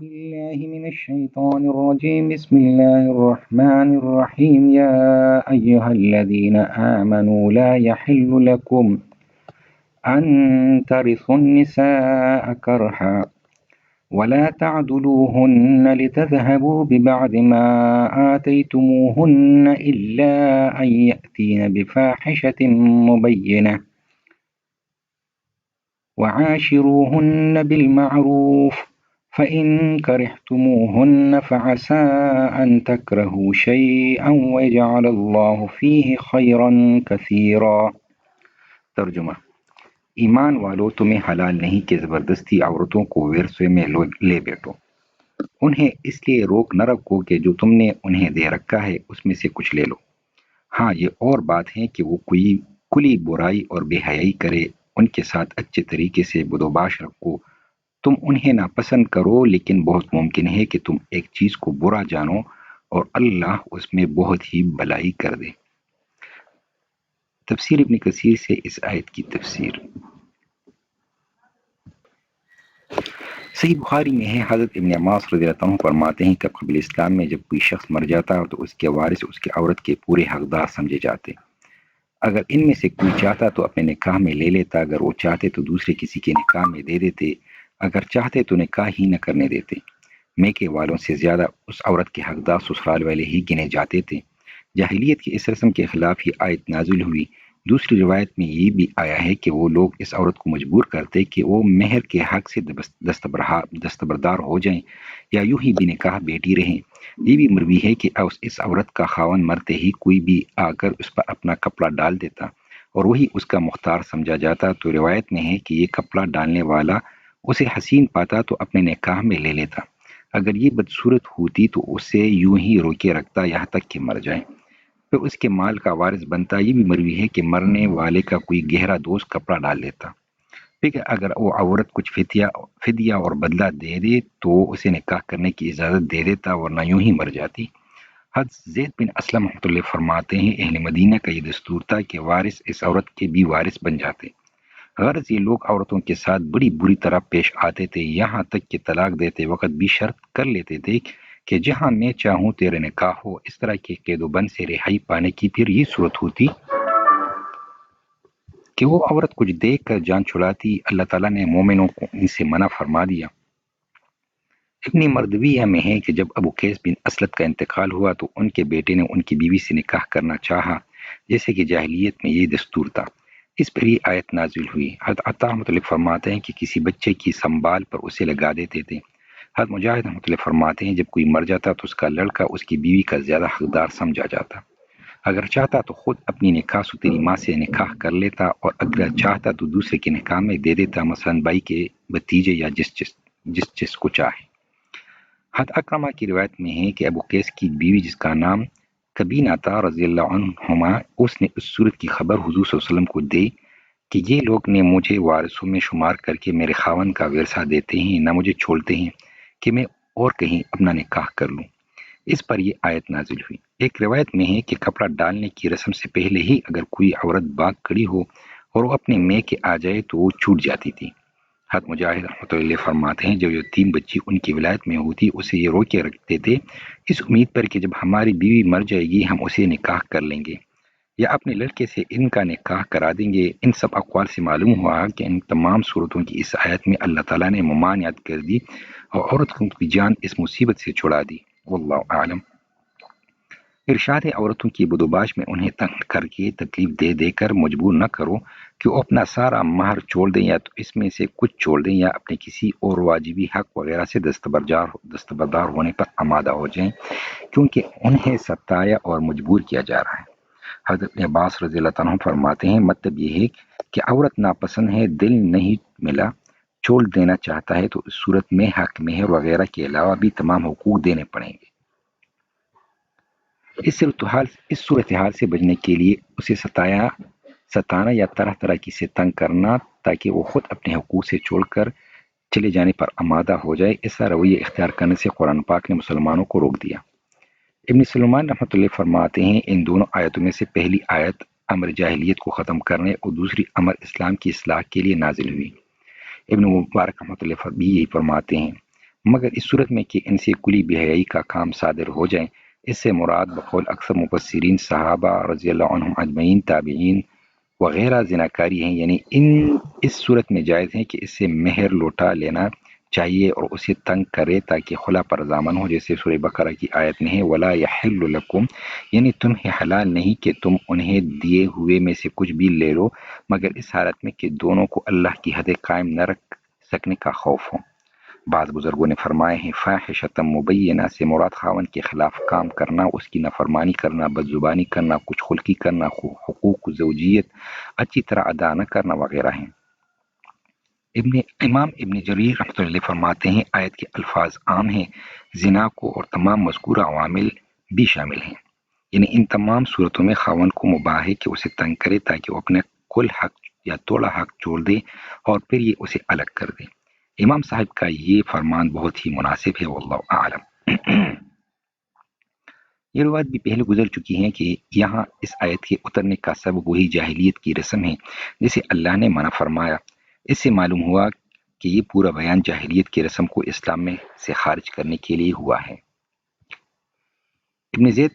بالله من الشيطان الرجيم بسم الله الرحمن الرحيم يا أيها الذين آمنوا لا يحل لكم أن ترثوا النساء كرها ولا تعضلوهن لتذهبوا ببعض ما آتيتموهن إلا أن يأتين بفاحشة مبينة وعاشروهن بالمعروف فإن كرهتموهن فعسى أن تكرهوا شيئا ويجعل الله فيه خيرا كثيرا۔ ترجمہ: ایمان والو، تمہیں حلال نہیں کہ زبردستی عورتوں کو ورثے میں لے بیٹھو۔ انہیں اس لیے روک نہ رکھو کہ جو تم نے انہیں دے رکھا ہے اس میں سے کچھ لے لو۔ ہاں، یہ اور بات ہے کہ وہ کوئی کلی برائی اور بے حیائی کرے، ان کے ساتھ اچھے طریقے سے بدوباش رکھو۔ تم انہیں ناپسند کرو، لیکن بہت ممکن ہے کہ تم ایک چیز کو برا جانو اور اللہ اس میں بہت ہی بھلائی کر دے۔ تفسیر ابن کثیر سے اس آیت کی تفسیر۔ صحیح بخاری میں ہے، حضرت ابن عباس رضی اللہ عنہ فرماتے ہیں کہ قبل اسلام میں جب کوئی شخص مر جاتا تو اس کے وارث اس کی عورت کے پورے حقدار سمجھے جاتے۔ اگر ان میں سے کوئی چاہتا تو اپنے نکاح میں لے لیتا، اگر وہ چاہتے تو دوسرے کسی کے نکاح میں دے دیتے، اگر چاہتے تو نکاح ہی نہ کرنے دیتے۔ میکے والوں سے زیادہ اس عورت کے حقدار سسرال والے ہی گنے جاتے تھے۔ جاہلیت کی اس رسم کے خلاف یہ آیت نازل ہوئی۔ دوسری روایت میں یہ بھی آیا ہے کہ وہ لوگ اس عورت کو مجبور کرتے کہ وہ مہر کے حق سے دستبردار ہو جائیں یا یوں ہی بھی نکاح بیٹھی رہیں۔ یہ بھی مروی ہے کہ اس عورت کا خاوند مرتے ہی کوئی بھی آ کر اس پر اپنا کپڑا ڈال دیتا اور وہی اس کا مختار سمجھا جاتا، تو روایت میں ہے کہ یہ کپڑا ڈالنے والا اسے حسین پاتا تو اپنے نکاح میں لے لیتا، اگر یہ بدصورت ہوتی تو اسے یوں ہی روکے رکھتا یہاں تک کہ مر جائے، پھر اس کے مال کا وارث بنتا۔ یہ بھی مروی ہے کہ مرنے والے کا کوئی گہرا دوست کپڑا ڈال لیتا، پھر اگر وہ عورت کچھ فدیہ اور بدلہ دے دے تو اسے نکاح کرنے کی اجازت دے دیتا، ورنہ یوں ہی مر جاتی۔ حضرت زید بن اسلم رحمۃ اللہ فرماتے ہیں، اہل مدینہ کا یہ دستور تھا کہ وارث اس عورت کے بھی وارث بن جاتے۔ غرض یہ لوگ عورتوں کے ساتھ بڑی بری طرح پیش آتے تھے، یہاں تک کہ طلاق دیتے وقت بھی شرط کر لیتے تھے کہ جہاں میں چاہوں تیرے نکاح ہو۔ اس طرح کے قید و بند سے رہائی پانے کی پھر یہ صورت ہوتی کہ وہ عورت کچھ دیکھ کر جان چھڑاتی۔ اللہ تعالیٰ نے مومنوں کو ان سے منع فرما دیا۔ ابن مردویہ میں ہے کہ جب ابو قیس بن اسلط کا انتقال ہوا تو ان کے بیٹے نے ان کی بیوی سے نکاح کرنا چاہا، جیسے کہ جاہلیت میں یہ دستور تھا۔ اس پر یہ آیت نازل ہوئی۔ حضرت عطا رحمۃ اللہ فرماتے ہیں کہ کسی بچے کی سنبھال پر اسے لگا دیتے تھے۔ حضرت مجاہد رحمۃ اللہ فرماتے ہیں جب کوئی مر جاتا تو اس کا لڑکا اس کی بیوی کا زیادہ حقدار سمجھا جاتا، اگر چاہتا تو خود اپنی نکاح ستری ماں سے نکاح کر لیتا اور اگر چاہتا تو دوسرے کے نکاح میں دے دیتا، مثلا بھائی کے بھتیجے یا جس کو چاہے۔ حضرت اکرمہ کی روایت میں ہے کہ ابو قیس کی بیوی جس کا نام کبینہ تھا رضی اللہ عنہما، اس نے اس صورت کی خبر حضور صلی اللہ علیہ وسلم کو دی کہ یہ لوگ نے مجھے وارثوں میں شمار کر کے میرے خاوند کا ورثہ دیتے ہیں، نہ مجھے چھوڑتے ہیں کہ میں اور کہیں اپنا نکاح کر لوں۔ اس پر یہ آیت نازل ہوئی۔ ایک روایت میں ہے کہ کپڑا ڈالنے کی رسم سے پہلے ہی اگر کوئی عورت باغ کھڑی ہو اور وہ اپنے میکے آ جائے تو وہ چھوٹ جاتی تھی۔ حضرت مجاہد رحمۃ اللہ فرماتے ہیں جب یتیم بچی ان کی ولایت میں ہوتی اسے یہ روکے رکھتے تھے اس امید پر کہ جب ہماری بیوی مر جائے گی ہم اسے نکاح کر لیں گے یا اپنے لڑکے سے ان کا نکاح کرا دیں گے۔ ان سب اقوال سے معلوم ہوا کہ ان تمام صورتوں کی اس آیت میں اللہ تعالیٰ نے ممانعت کر دی اور عورت کی جان اس مصیبت سے چھڑا دی۔ واللہ اعلم۔ ارشاد عورتوں کی بدوباش میں انہیں تنگ کر کے تکلیف دے دے کر مجبور نہ کرو کہ وہ اپنا سارا مہر چھوڑ دیں یا تو اس میں سے کچھ چھوڑ دیں یا اپنے کسی اور واجبی حق وغیرہ سے دستبردار ہونے پر آمادہ ہو جائیں، کیونکہ انہیں ستایا اور مجبور کیا جا رہا ہے۔ حضرت ابن عباس رضی اللہ عنہ فرماتے ہیں مطلب یہ ہے کہ عورت ناپسند ہے، دل نہیں ملا، چھوڑ دینا چاہتا ہے تو اس صورت میں حق مہر وغیرہ کے علاوہ بھی تمام حقوق دینے پڑیں گے۔ اس صورتحال سے بچنے کے لیے اسے ستانا یا طرح طرح کی سے تنگ کرنا تاکہ وہ خود اپنے حقوق سے چھوڑ کر چلے جانے پر آمادہ ہو جائے، ایسا رویہ اختیار کرنے سے قرآن پاک نے مسلمانوں کو روک دیا۔ ابن سلمان رحمۃ اللہ فرماتے ہیں ان دونوں آیتوں میں سے پہلی آیت امر جاہلیت کو ختم کرنے اور دوسری امر اسلام کی اصلاح کے لیے نازل ہوئی۔ ابن مبارک رحمۃ اللہ بھی یہی فرماتے ہیں۔ مگر اس صورت میں کہ ان سے کلی بے حیائی کا کام صادر ہو جائے، اس سے مراد بقول اکثر مفسرین صحابہ رضی اللہ عنہم اجمعین، تابعین وغیرہ زناکاری ہیں، یعنی اس صورت میں جائز ہے کہ اس سے مہر لوٹا لینا چاہیے اور اسے تنگ کرے تاکہ خلا پر ضامن ہو، جیسے سورہ بقرہ کی آیت میں ہے وَلَا يَحِلُّ لَكُمْ، یعنی تمہیں حلال نہیں کہ تم انہیں دیے ہوئے میں سے کچھ بھی لے لو مگر اس حالت میں کہ دونوں کو اللہ کی حد قائم نہ رکھ سکنے کا خوف ہو۔ بعض بزرگوں نے فرمائے ہیں فاحشۃ مبینہ سے مراد خاوند کے خلاف کام کرنا، اس کی نافرمانی کرنا، بد زبانی کرنا، کچھ خلقی کرنا، حقوق زوجیت اچھی طرح ادا نہ کرنا وغیرہ ہیں۔ امام ابن جریر رحمۃ اللہ فرماتے ہیں آیت کے الفاظ عام ہیں، زنا کو اور تمام مذکورہ عوامل بھی شامل ہیں، یعنی ان تمام صورتوں میں خاوند کو مباح ہے کہ اسے تنگ کرے تاکہ وہ اپنے کل حق یا توڑا حق چھوڑ دے اور پھر یہ اسے الگ کر دے۔ امام صاحب کا یہ فرمان بہت ہی مناسب ہے، واللہ اعلم۔ یہ روایت بھی پہلے گزر چکی ہیں کہ یہاں اس آیت کے اترنے کا سبب وہی جاہلیت کی رسم ہے جسے اللہ نے منع فرمایا۔ اس سے معلوم ہوا کہ یہ پورا بیان جاہلیت کی رسم کو اسلام میں سے خارج کرنے کے لیے ہوا ہے۔ ابن زید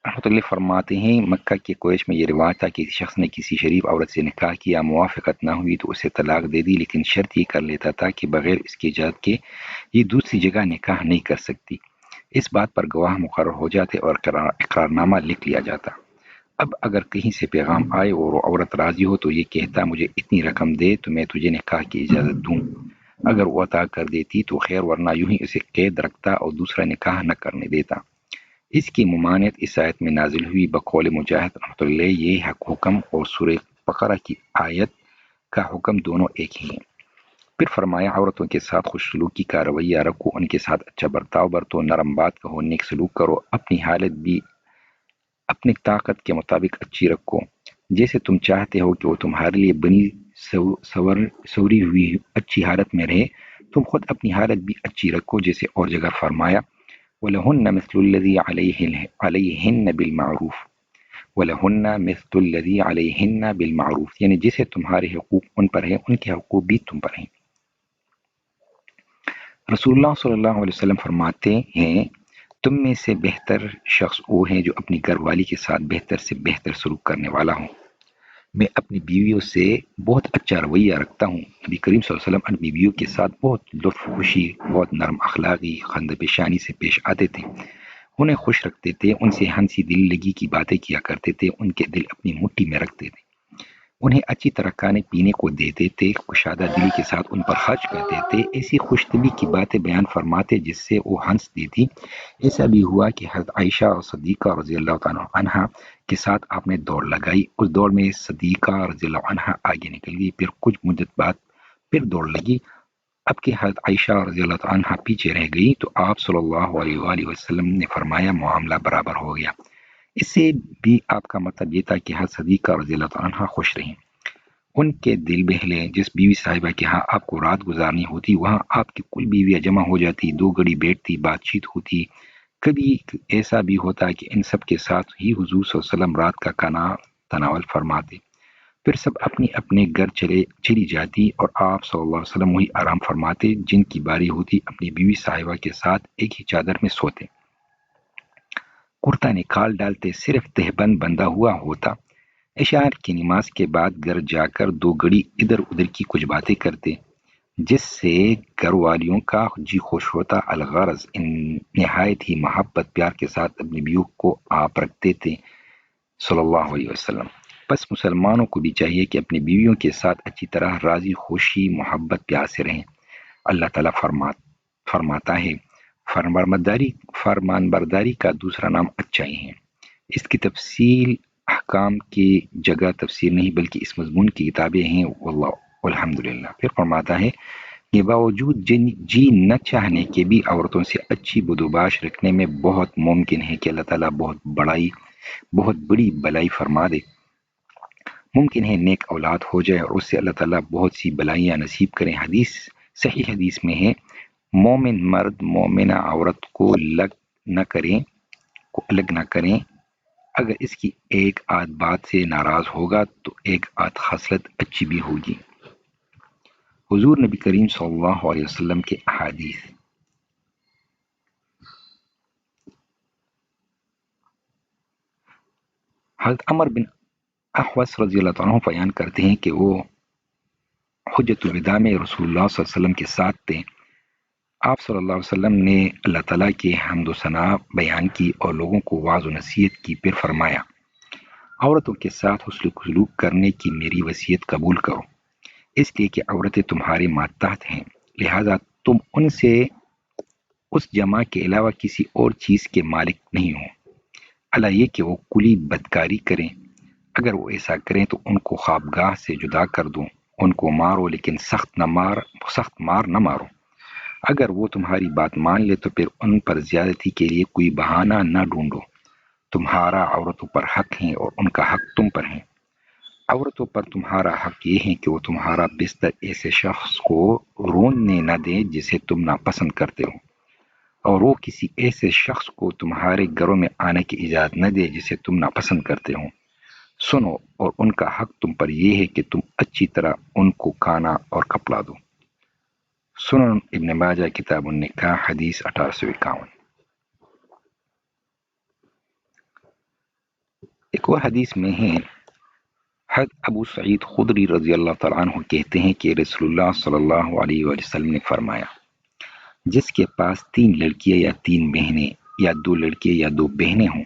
رحمۃ اللہ فرماتے ہیں مکہ کے کویش میں یہ رواج تھا کہ کسی شخص نے کسی شریف عورت سے نکاح کیا، موافقت نہ ہوئی تو اسے طلاق دے دی، لیکن شرط یہ کر لیتا تھا کہ بغیر اس کی اجازت کے یہ دوسری جگہ نکاح نہیں کر سکتی۔ اس بات پر گواہ مقرر ہو جاتے اور اقرارنامہ لکھ لیا جاتا۔ اب اگر کہیں سے پیغام آئے اور وہ عورت راضی ہو تو یہ کہتا مجھے اتنی رقم دے تو میں تجھے نکاح کی اجازت دوں۔ اگر وہ عطا کر دیتی تو خیر، ورنہ یوں ہی اسے قید رکھتا اور دوسرا نکاح نہ کرنے دیتا۔ اس کی ممانعت اس آیت میں نازل ہوئی۔ بقول مجاہد رحمۃ اللہ یہ حکم اور سورہ بقرہ کی آیت کا حکم دونوں ایک ہی ہیں۔ پھر فرمایا عورتوں کے ساتھ خوش سلوکی کا رویہ رکھو، ان کے ساتھ اچھا برتاؤ برتو، نرم بات کہو، نیک سلوک کرو، اپنی حالت بھی اپنی طاقت کے مطابق اچھی رکھو، جیسے تم چاہتے ہو کہ وہ تمہارے لیے بنی سوری ہوئی اچھی حالت میں رہے، تم خود اپنی حالت بھی اچھی رکھو، جیسے اور جگہ فرمایا وَلَهُنَّ مِثْلُ الَّذِي عَلَيْهِنَّ بِالْمَعْرُوفِ وَلَهُنَّ مِثْلُ الَّذِي عَلَيْهِنَّ بِالْمَعْرُوفِ، یعنی جیسے تمہارے حقوق ان پر ہیں ان کے حقوق بھی تم پر ہیں۔ رسول اللہ صلی اللہ علیہ وسلم فرماتے ہیں تم میں سے بہتر شخص وہ ہیں جو اپنی گھر والی کے ساتھ بہتر سے بہتر سلوک کرنے والا ہوں۔ میں اپنی بیویوں سے بہت اچھا رویہ رکھتا ہوں۔ نبی کریم صلی اللہ علیہ وسلم اپنی بیویوں کے ساتھ بہت لطف خوشی، بہت نرم اخلاقی، خند پیشانی سے پیش آتے تھے، انہیں خوش رکھتے تھے، ان سے ہنسی دل لگی کی باتیں کیا کرتے تھے، ان کے دل اپنی مٹھی میں رکھتے تھے، انہیں اچھی طرح کھانے پینے کو دیتے تھے، کشادہ دلی کے ساتھ ان پر خرچ کرتے تھے، ایسی خوش طبعی کی باتیں بیان فرماتے جس سے وہ ہنستی تھی۔ ایسا بھی ہوا کہ حضرت عائشہ اور صدیقہ رضی اللہ تعالیٰ عنہا کے ساتھ آپ نے دوڑ لگائی، اس دوڑ میں صدیقہ رضی اللہ عنہا آگے نکل گئی، پھر کچھ مدت بعد پھر دوڑ لگی، اب کہ حضرت عائشہ رضی اللہ تعالیٰ عنہا پیچھے رہ گئی تو آپ صلی اللہ علیہ وآلہ وسلم نے فرمایا معاملہ برابر ہو گیا۔ اس سے بھی آپ کا مطلب یہ تھا کہ حضرت صدیقہ رضی اللہ تعالیٰ عنہ خوش رہیں، ان کے دل بہلے۔ جس بیوی صاحبہ کے ہاں آپ کو رات گزارنی ہوتی وہاں آپ کی کل بیویاں جمع ہو جاتی، دو گھڑی بیٹھتی، بات چیت ہوتی۔ کبھی ایسا بھی ہوتا کہ ان سب کے ساتھ ہی حضور صلی اللہ علیہ وسلم رات کا کھانا تناول فرماتے، پھر سب اپنے اپنے گھر چلی جاتی اور آپ صلی اللہ علیہ وسلم وہی آرام فرماتے، جن کی باری ہوتی اپنی بیوی صاحبہ کے ساتھ ایک ہی چادر میں سوتے، کرتا نکال ڈالتے، صرف تہبند بندھا ہوا ہوتا۔ عشاء کی نماز کے بعد گھر جا کر دو گھڑی ادھر ادھر کی کچھ باتیں کرتے، جس سے گھر والیوں کا جی خوش ہوتا۔ الغرض نہایت ہی محبت پیار کے ساتھ اپنی بیوی کو آپ رکھتے تھے صلی اللہ علیہ وسلم۔ بس مسلمانوں کو بھی چاہیے کہ اپنی بیویوں کے ساتھ اچھی طرح راضی خوشی محبت پیار سے رہیں۔ اللہ تعالیٰ فرماتا ہے فرمان برداری کا دوسرا نام اچائی ہے۔ اس کی تفصیل احکام کی جگہ تفسیر نہیں بلکہ اس مضمون کی کتابیں ہیں، واللہ الحمدللہ۔ پھر فرماتا ہے کہ باوجود جی نہ چاہنے کے بھی عورتوں سے اچھی بدوباش رکھنے میں بہت ممکن ہے کہ اللہ تعالیٰ بہت بڑی بلائی فرما دے۔ ممکن ہے نیک اولاد ہو جائے اور اس سے اللہ تعالیٰ بہت سی بلائیاں نصیب کریں۔ صحیح حدیث میں ہے مومن مرد مومنہ عورت کو الگ نہ کریں، اگر اس کی ایک آدھ بات سے ناراض ہوگا تو ایک آدھ خصلت اچھی بھی ہوگی۔ حضور نبی کریم صلی اللہ علیہ وسلم کے احادیث۔ حضرت عمر بن احوص رضی اللہ تعالیٰ عنہ بیان کرتے ہیں کہ وہ حجۃ الوداع میں رسول اللہ صلی اللہ علیہ وسلم کے ساتھ تھے۔ آپ صلی اللہ علیہ وسلم نے اللہ تعالیٰ کے حمد و ثنا بیان کی اور لوگوں کو وعظ و نصیحت کی، پھر فرمایا عورتوں کے ساتھ حسن سلوک کرنے کی میری وصیت قبول کرو، اس لیے کہ عورتیں تمہارے ماتحت ہیں، لہذا تم ان سے اس جمع کے علاوہ کسی اور چیز کے مالک نہیں ہو، اللہ یہ کہ وہ کلی بدکاری کریں۔ اگر وہ ایسا کریں تو ان کو خوابگاہ سے جدا کر دو، ان کو مارو لیکن سخت مار نہ مارو۔ اگر وہ تمہاری بات مان لے تو پھر ان پر زیادتی کے لیے کوئی بہانہ نہ ڈھونڈو، تمہارا عورتوں پر حق ہے اور ان کا حق تم پر ہے۔ عورتوں پر تمہارا حق یہ ہے کہ وہ تمہارا بستر ایسے شخص کو روندنے نہ دیں جسے تم ناپسند کرتے ہو، اور وہ کسی ایسے شخص کو تمہارے گھروں میں آنے کی اجازت نہ دے جسے تم ناپسند کرتے ہو۔ سنو، اور ان کا حق تم پر یہ ہے کہ تم اچھی طرح ان کو کھانا اور کپڑا دو۔ سنن ابن ماجہ کتاب النکاح حدیث 1851۔ ایک اور حدیث میں ہے، حضرت ابو سعید خدری رضی اللہ تعالیٰ عنہ کہتے ہیں کہ رسول اللہ صلی اللہ علیہ وآلہ وسلم نے فرمایا، جس کے پاس 3 لڑکیاں یا 3 بہنیں یا 2 لڑکے یا 2 بہنیں ہوں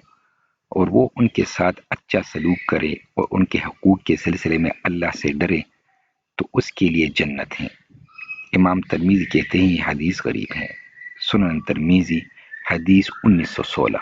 اور وہ ان کے ساتھ اچھا سلوک کرے اور ان کے حقوق کے سلسلے میں اللہ سے ڈرے تو اس کے لیے جنت ہے۔ امام ترمذی کہتے ہیں یہ حدیث غریب ہے۔ سنن ترمذی حدیث 1916۔